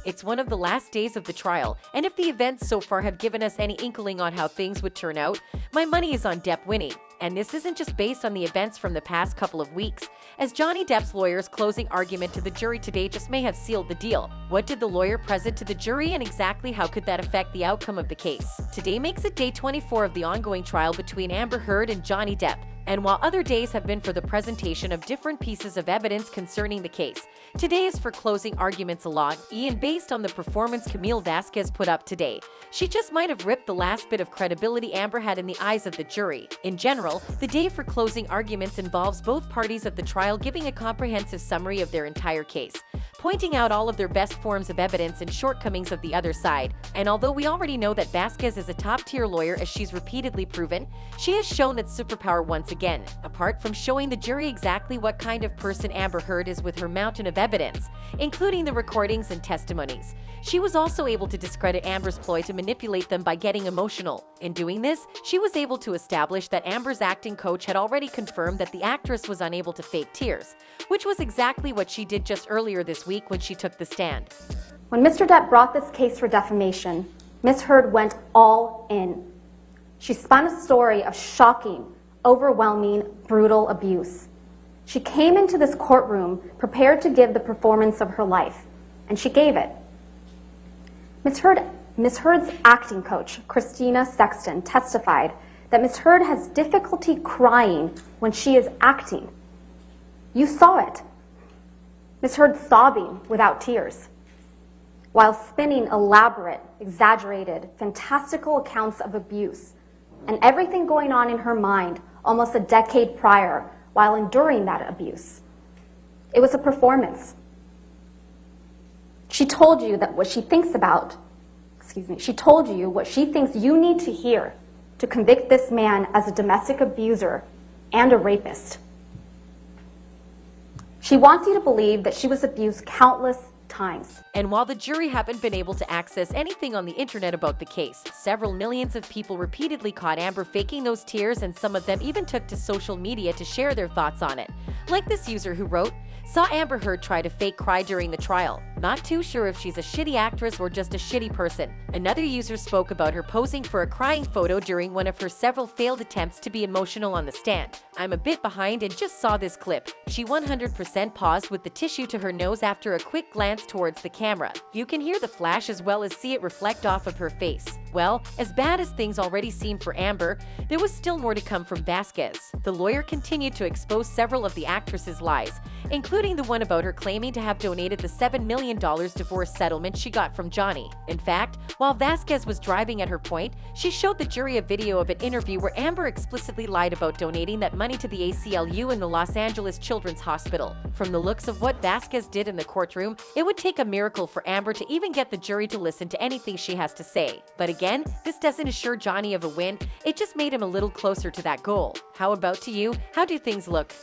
It's one of the last days of the trial, and if the events so far have given us any inkling on how things would turn out, my money is on Depp winning. And this isn't just based on the events from the past couple of weeks, as Johnny Depp's lawyer's closing argument to the jury today just may have sealed the deal. What did the lawyer present to the jury, and exactly how could that affect the outcome of the case? Today makes it day 24 of the ongoing trial between Amber Heard and Johnny Depp. And while other days have been for the presentation of different pieces of evidence concerning the case, today is for closing arguments along, and based on the performance Camille Vasquez put up today, she just might have ripped the last bit of credibility Amber had in the eyes of the jury. In general, the day for closing arguments involves both parties of the trial giving a comprehensive summary of their entire case, pointing out all of their best forms of evidence and shortcomings of the other side. And although we already know that Vasquez is a top-tier lawyer, as she's repeatedly proven, she has shown that superpower once again. Apart from showing the jury exactly what kind of person Amber Heard is with her mountain of evidence, including the recordings and testimonies, she was also able to discredit Amber's ploy to manipulate them by getting emotional. In doing this, she was able to establish that Amber's acting coach had already confirmed that the actress was unable to fake tears, which was exactly what she did just earlier this week when she took the stand. When Mr. Depp brought this case for defamation, Ms. Heard went all in. She spun a story of shocking, overwhelming, brutal abuse. She came into this courtroom prepared to give the performance of her life, and she gave it. Ms. Heard's acting coach, Christina Sexton, testified that Ms. Heard has difficulty crying when she is acting. You saw it. Ms. Heard sobbing without tears, while spinning elaborate, exaggerated, fantastical accounts of abuse and everything going on in her mind almost a decade prior while enduring that abuse. It was a performance. She told you that what she thinks she told you what she thinks you need to hear to convict this man as a domestic abuser and a rapist. She wants you to believe that she was abused countless times. And while the jury haven't been able to access anything on the internet about the case, several millions of people repeatedly caught Amber faking those tears, and some of them even took to social media to share their thoughts on it. Like this user who wrote, "Saw Amber Heard try to fake cry during the trial. Not too sure if she's a shitty actress or just a shitty person." Another user spoke about her posing for a crying photo during one of her several failed attempts to be emotional on the stand. "I'm a bit behind and just saw this clip. She 100% paused with the tissue to her nose after a quick glance towards the camera. You can hear the flash as well as see it reflect off of her face." Well, as bad as things already seemed for Amber, there was still more to come from Vasquez. The lawyer continued to expose several of the actress's lies, including the one about her claiming to have donated the $7 million divorce settlement she got from Johnny. In fact, while Vasquez was driving at her point, she showed the jury a video of an interview where Amber explicitly lied about donating that money to the ACLU in the Los Angeles Children's Hospital. From the looks of what Vasquez did in the courtroom, it would take a miracle for Amber to even get the jury to listen to anything she has to say. But again, this doesn't assure Johnny of a win, it just made him a little closer to that goal. How about to you? How do things look?